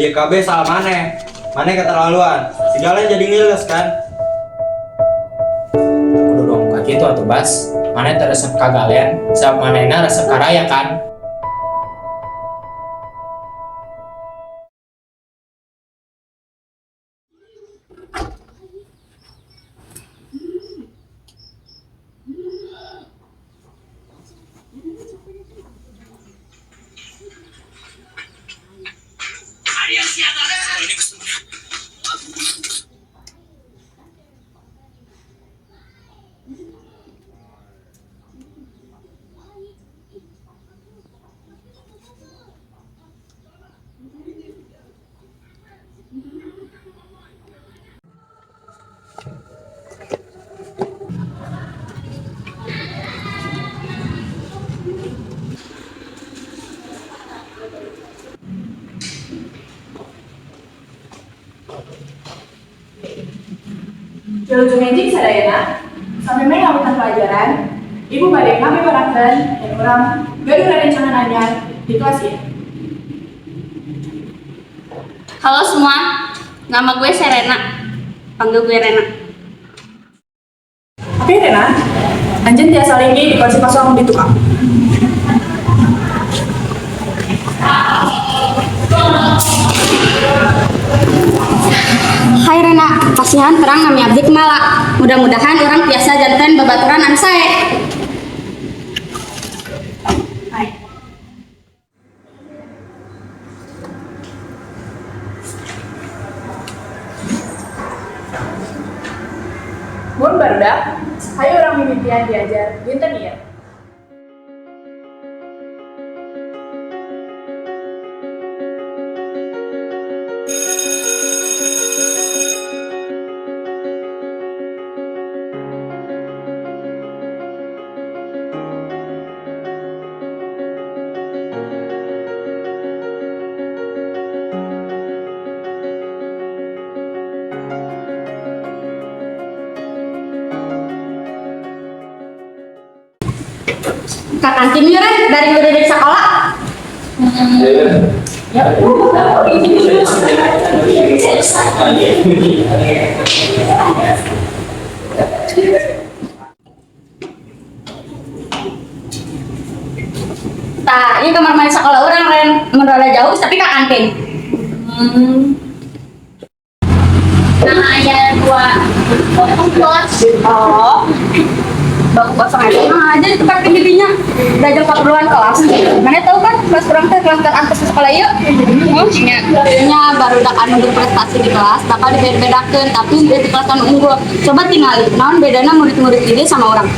Iya KB salah mana keterlaluan. Si jalan jadi ngiles kan. Kudu dong kaki itu atuh Bas. Mana teresep kagalian, sabab manehna resep karaya kan. Jalujung enjing sadayana, sampai main lamutan pelajaran, ibu badai kami barakan dan orang gaduh rancangan anyar di kelas ini. Halo semua, nama gue Serena. Panggil gue Rena. Oke Rena, anjen tiasa linggi di kursi kosong di tukang. Hai Rena, kasihan orang nami abdi kemala. Mudah-mudahan orang biasa jantan babaturan anu sae. Hai. Mun barudak, hayu orang mimitian diajar, dinten ieu. Kak kantin yuk Ren, dari guru di sekolah. Nah, ini kamar mandi sekolah orang Ren, menurut jauh tapi kak kantin. Nama ayah dua oh baku kosong aja di tempat pendirinya belajar 40-an kelas. Mana tahu kan kelas kurang teh kelas teratas di sekolah yuk. Nya baru dak anu berprestasi di kelas, bakal dibeda-bedakeun tapi di kelas anu unggul. Coba tingali, naon bedana murid-murid ini sama orang.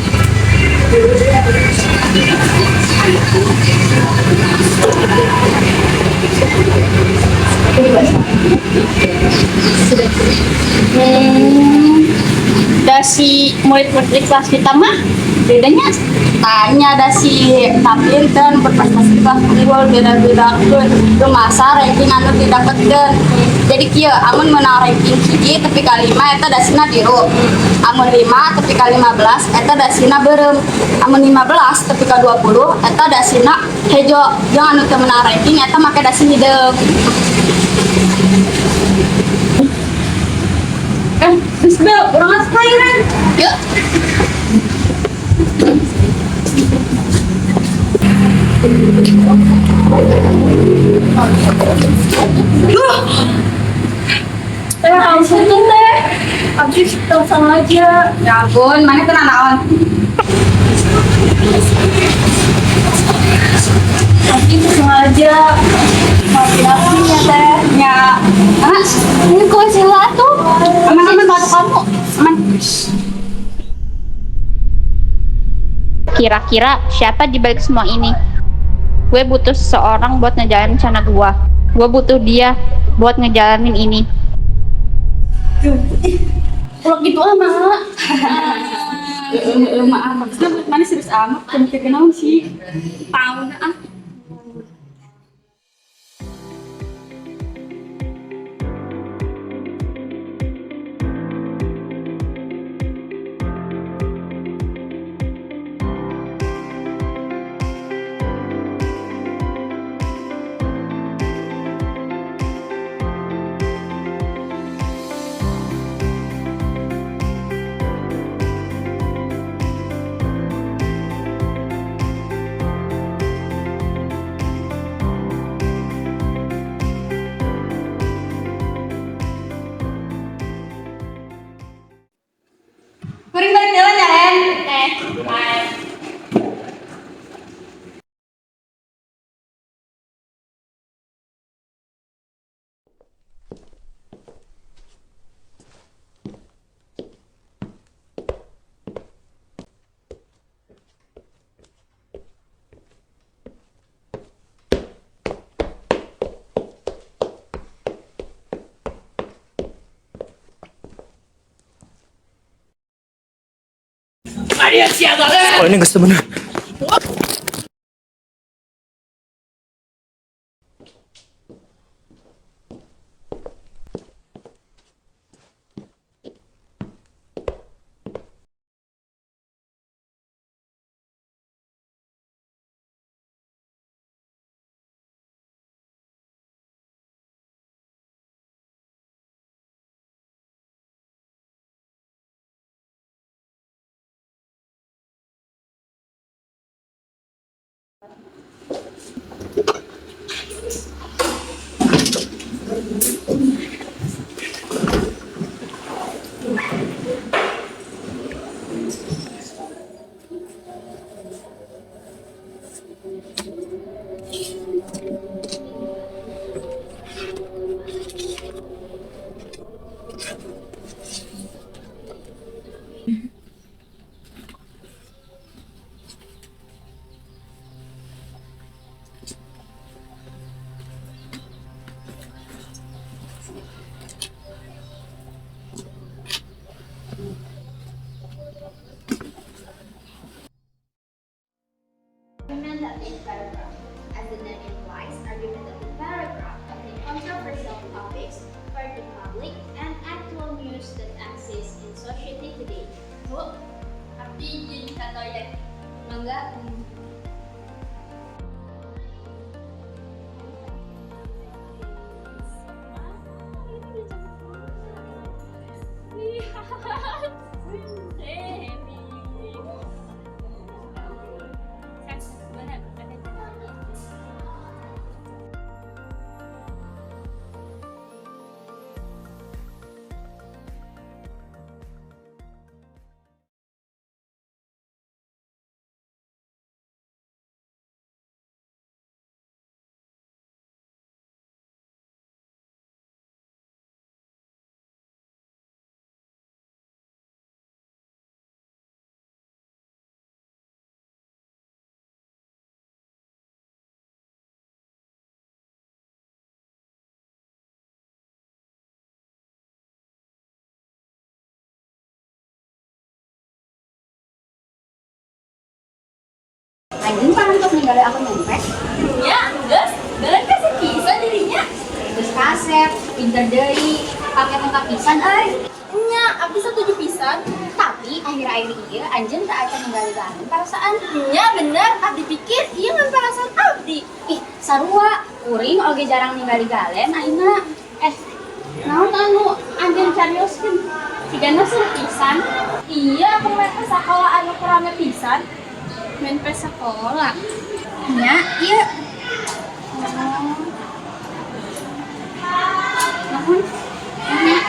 Dasi murid-murid di kelas kita mah bedanya tanya dasi tapi kan berprestasi kelas unggul beda-beda ke masa ranking anu didapatkeun. Jadi kieu amun menang ranking hiji tapi kalima eta dasina biru, amun 5 tapi ka-15 eta dasina beureum, amun 15 tapi ka-20 eta dasina hejo. Jeung anu teu menang ranking eta make dasi hideung. Bisbel, orang sekalian. Yuk. Langsung tuh teh. Abis langsung aja. Ya ampun, mana kena naon? Abis langsung aja. Maafin aku ya teh. Ya. Ini kue sila tuh. Aman-aman bantu kamu. Aman. Kira-kira siapa di balik semua ini? Gue butuh seseorang buat ngejalanin rencana gue. Gue butuh dia buat ngejalanin ini. Kalau gitu mak. Maaf, maksudnya mana serius amat. Kamu kenal sih? Tahu ah. Bye. Oh ini gusto bener. Argument that is paragraph. As the name implies, argument of the paragraph contain controversial topics for the public and actual news that exists in society today. Bu, abdi izin ke toilet. Mangga. Anjing pangantuk ninggali aku nyempet. Ya, geus, beureun kasih pisan dirinya. Terus kaset, pinter deui, pake muka pisan euy. Nya, abdi setuju pisan. Tapi akhir-akhir ieu anjeun teu acan ninggali-gali perasaan. Nya bener, abdi pikir ieu ngan perasaan abdi. Ih, sarua, kuring oge jarang ninggali galen ayeuna. Naon anu anjeun carioskeun? Sigana suruh pisan. Iya, aku main sekolah anu kurame pisan. Main pe sekolah. Nya, ieu. Naon? Nya.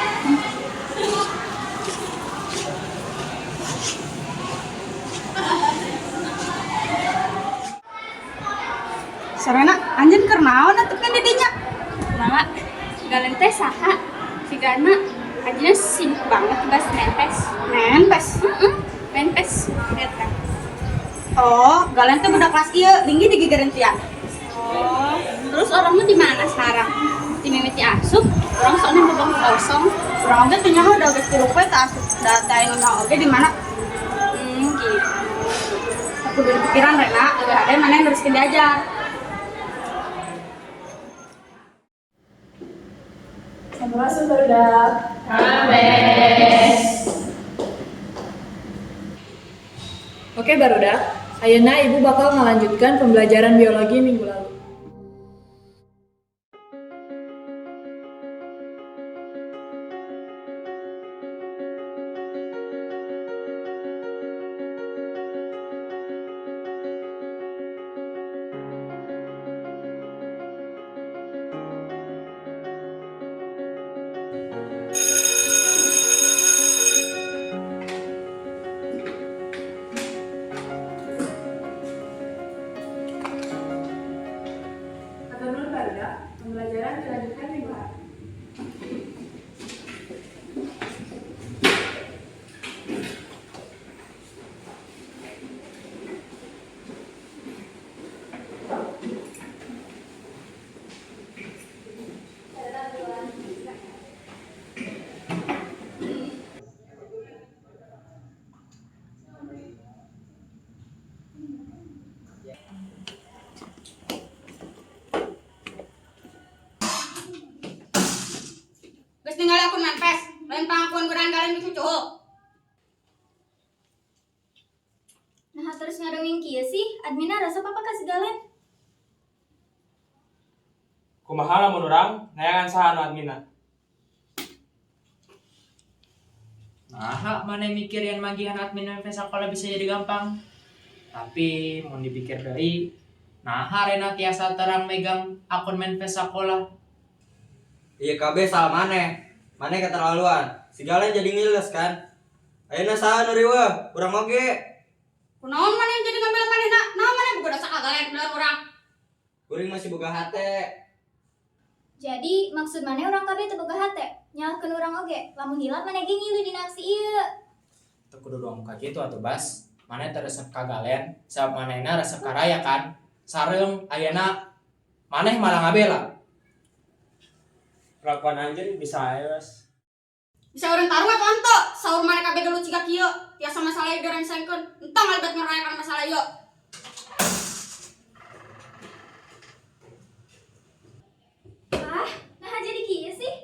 Sarana, anjeun keur naon atuh di dinya? Mangga, galen teh saha? Sigana anjeunna sibuk banget bahas nempes. Nempes. Nempes eta. Oh, galen teh budak kelas ieu, linggi di gigarentian. Oh, terus orangnya di mana sekarang? Di mimiti asup, orang soalnya bebang kosong. Urang teh teh nyaho da geus tilu poe tah asup data ini mah oge di mana? Gitu. Aku udah pikiran Rena, eueuh ade mana yang neruskeun diajar. Sampurasun barudak. Oke barudak, ayeuna ibu bakal melanjutkan pembelajaran biologi minggu lalu. Galen cucul. Nah terus ngadengin kieu sih, adminna rasa apa kasih Galen? Kumaha lamun urang neangan saha anu adminna. Nah, mana mikir yang magihan admin MV sekolah bisa jadi gampang. Tapi mau dipikir deui, nah Rena tiasa terang megang akun MV sekolah. Iya KB salah maneh keterlaluan. Si Galen jadi ngiles kan. Ayeuna saha nu riweuh, urang oge. Kunaon maneh jadi ngambil manehna? Naon maneh boga dasa Galen bener urang. Kuring masih boga hate. Jadi maksud maneh urang kabeh teu boga hate? Nyalahkeun urang oge, lamun hilap maneh ge ngilu dina aksi ieu. Teu kudu doang ka kitu atuh Bas. Maneh teu resep ka Galen, sabab manehna resep ka Raya kan. Sareung ayeuna maneh malah ngabela. Kelakuan anjeun bisa aya, Bas. Bisa urang taruh atuh henteu, saur maneh kabeh gelut ciga kieu. Tiasa masalah direngsengkeun, entong albat ngerayakan masalah ieu. Ah, nah jadi kieu sih?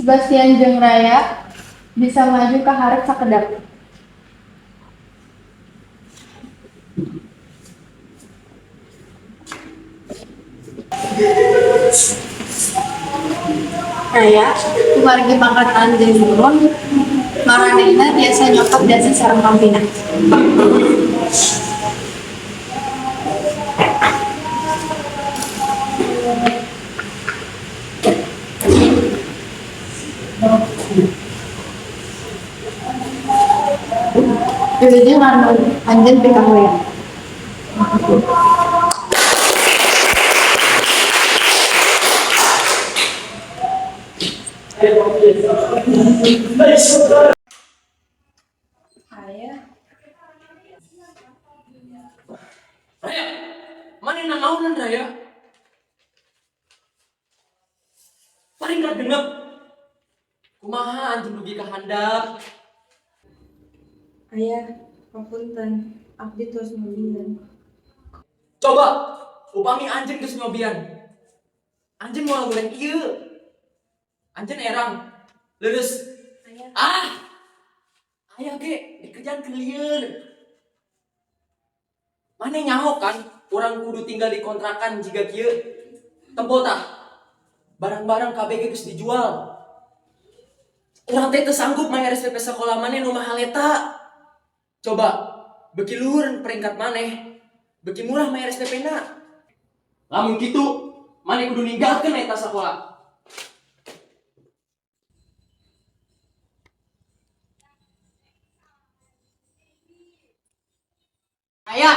Sebastian jeung Raya bisa maju ke hareup sakedap. Raya, keluarga pangkatan jeung Nurun, maranehna biasa nyokap dan sareng pampina. Jadinya kan anjen PKW ya. Raya, mana nanaonan Raya? Paling gak genep. Kumaha anjing dugi ka handap. Ayah, papunten, abdi terus ngobian. Coba, upami anjing geus nyobian. Anjing moal golek ieu. Anjing erang. Leus. Ah! Aya ge dikejan lieur. Mane nyaho kan urang kudu tinggal di kontrakan jiga kieu. Tempo tah. Barang-barang KBG geus dijual. Urang teh teu sanggup mayar SPP sekolah maneh nu mahal eta. Coba beki luhur peringkat maneh. Beki murah mayar SPP-na. Lamun kitu, maneh kudu ninggalkeun eta sekolah. Aya.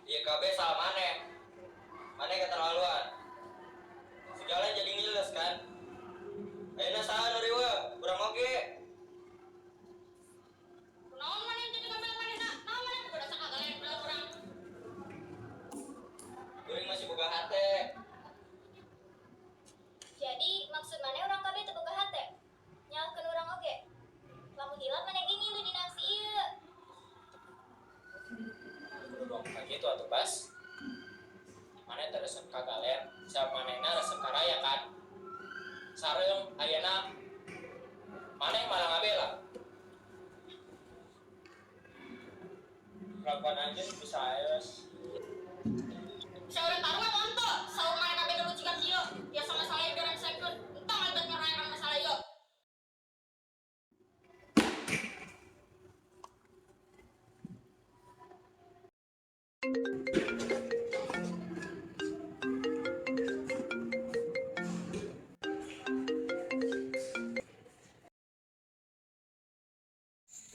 Iya KB salah maneh. Maneh keterlaluan. Segala jadi ngiles kan. Ayeuna saha nu riweuh? Urang oge. Naon maneh jadi kabel manehna? Naon maneh kudu asa kagalen urang. Kuring masih boga hate. Jadi maksud maneh urang kabeh teu boga hate. Nyalahkeun urang oge. Lamun hilap maneh ge ngilu dina aksi ieu. Kudu dong kayak gitu atuh Bas. Maneh teh resep kagalen, siap manehna resep karaya kan. Sareung ayeuna maneh malah ngabela. Kelakuan anjeun bisa aeus. Saurang tarua monto, saur maneh kabeh dulu cikan kieu. Biasa masalah ieu garang saekeun. Entah albat nyerayan masalah ieu.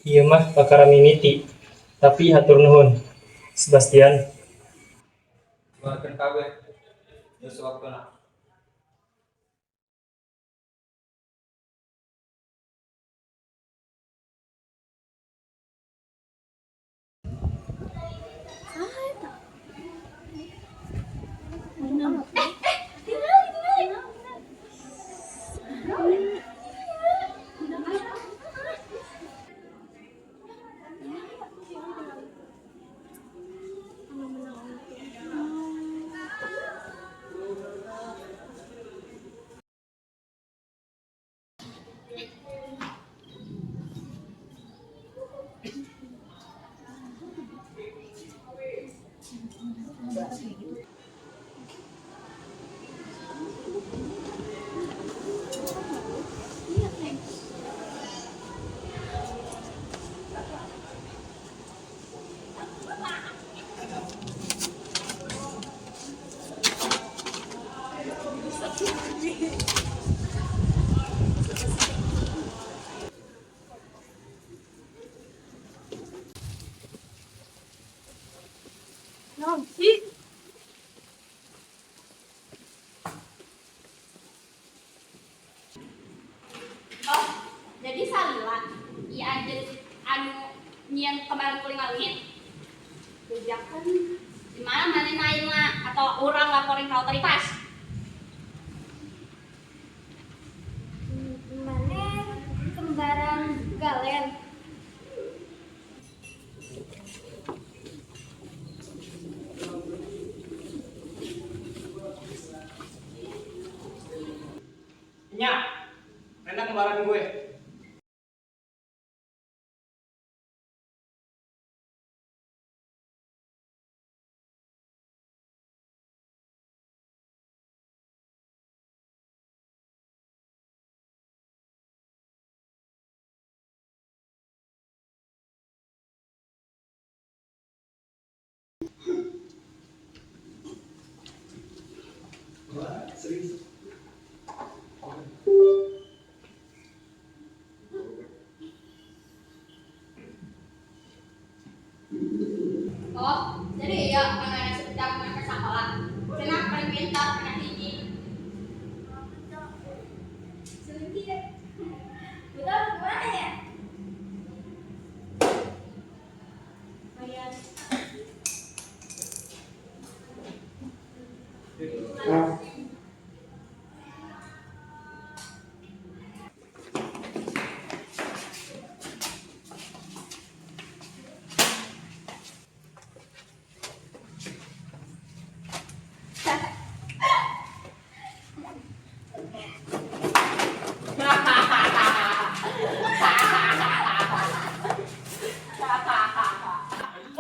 Ieu mah perkara mimiti. Tapi hatur nuhun. Sebastian, Buatkeun kabeh. Geus waktuna. Oh, jadi salila. Iya anjeun anu nyieun kemarin kuring langit. Tujakan di mana maneh naima atau urang laporin ka otoritas? Maneh kembaran Galen. Nya, Rena kembaran gue. Oh, jadi iya anak-anak sekitar mereka sekolah. Cenah paling pintar, paling tinggi. Sedikit. Betul, gimana ya?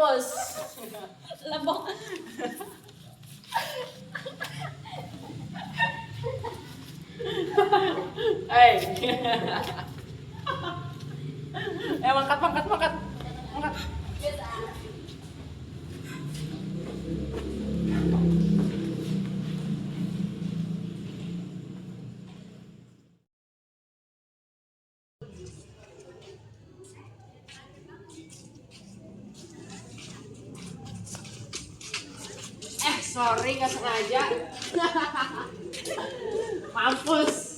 Bos. Lebok. Eh. Mangkat, mangkat, mangkat. Mangkat. Sorry nggak sengaja. Mampus.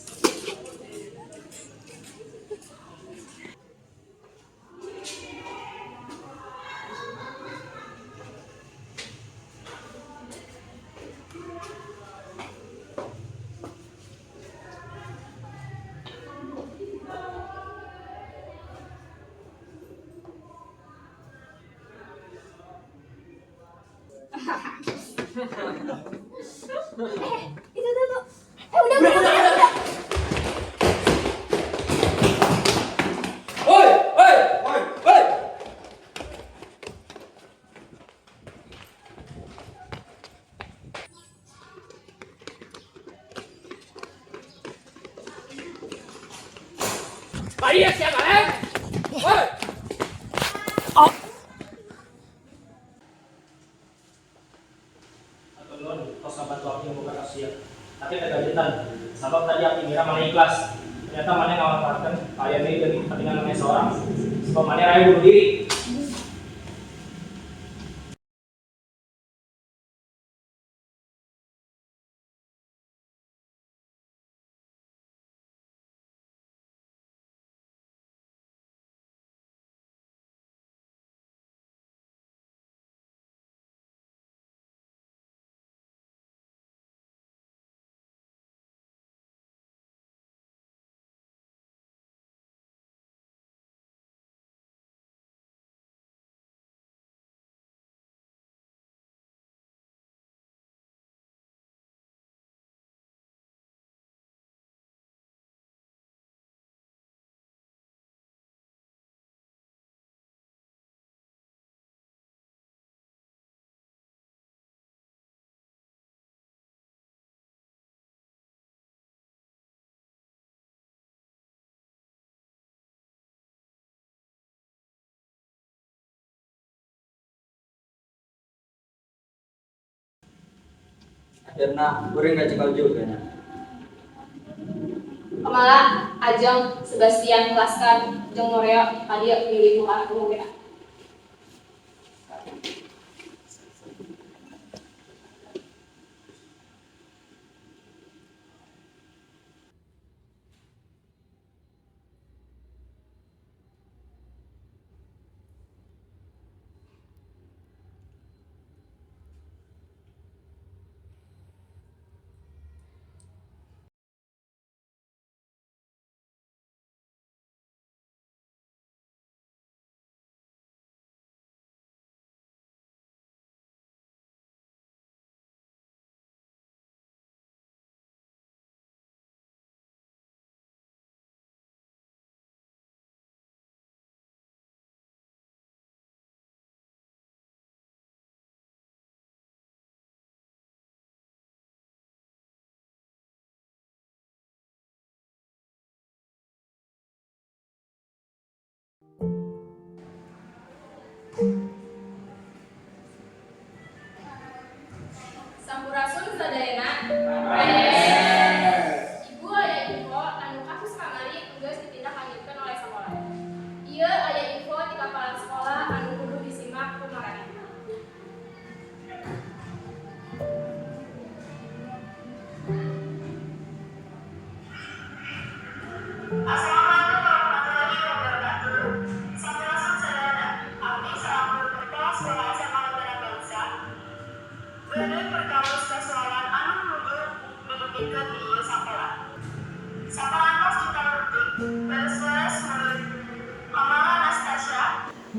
Itu tuh. Udah. Woi, woi, woi. Maria siapa Woi. Atau non, kau sahabat waktu yang bukan kasihan. Tapi tak gajitan. Sabab tadi aku kira mana ikhlas. Ternyata mana nggak manfaatkan. Kalian ini demi kepentingan namanya seorang. Sebab mana raya bunuh diri. Akhirnya goreng gak cekal juga nah. Kamala, Ajeng, Sebastian, Laskar, jeung Norea, Adia, milih aku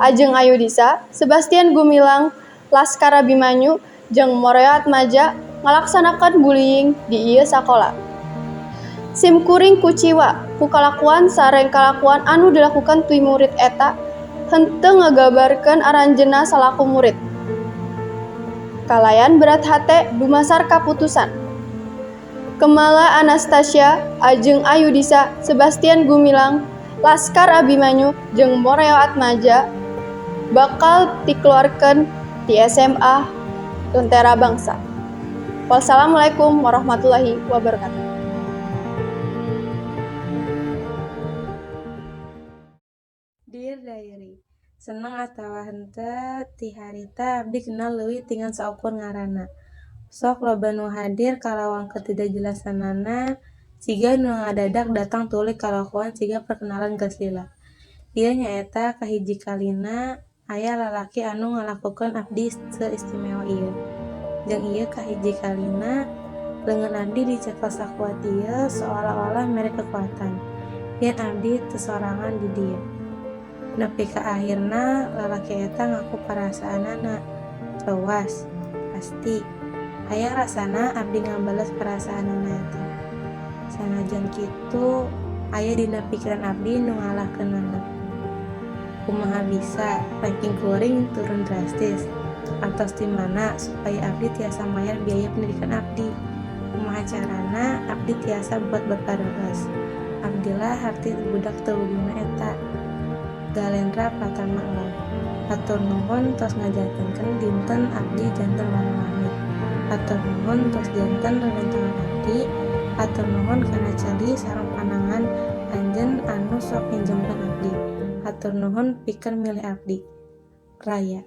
Ajeng Ayudisa, Sebastian Gumilang, Laskar Abimanyu, jeung Moreo Atmaja ngalaksanakeun bullying di ieu sakola. Sim kuring kuciwa ku kalakuan sareng kalakuan anu dilakukan ti murid eta henteu ngagabarkeun aranjeunna salaku murid. Kalayan berat hate dumasar kaputusan. Kemala Anastasia, Ajeng Ayudisa, Sebastian Gumilang, Laskar Abimanyu, jeung Moreo Atmaja bakal dikeluarkeun di SMA Lentera Bangsa. Wassalamualaikum warahmatullahi wabarakatuh. Dear Diary, seneng atawa henteu ti harita abdi kenal leuwih tingan saukur ngaranna. Sok loba nu hadir kalawang ketidakjelasanana siga nu ngadadak datang tuluy kalakuan siga perkenalan geus lila. Ieu nyaeta kahiji kalina aya lalaki anu ngalakukeun abdi seistimewa ieu. Jeung ieu kahiji kalina leungeun abdi dicekel sakuat ieu seolah-olah mere kekuatan. Yen abdi teu sorangan di dieu. Nepi ka akhirna lalaki eta ngaku perasaanana tewas pasti aya rasana abdi ngabales perasaanana eta. Sanajan kitu aya dina pikiran abdi nu ngalahkeunana. Kumaha bisa ranking kuring turun drastis atos di mana supaya abdi tiasa mayar biaya pendidikan abdi. Kumaha carana abdi tiasa buat berpareres. Abdilah harti budak teu guna eta. Galendra Pratama Elam. Hatur nuhun tos ngajatenkeun dinten abdi janten langit. Hatur nuhun tos janten rerencangan abdi. Hatur nuhun kana cali sareng panangan anjeun anu sok pinjemkeun abdi. Hatur nuhun pikeun milih abdi. Raya.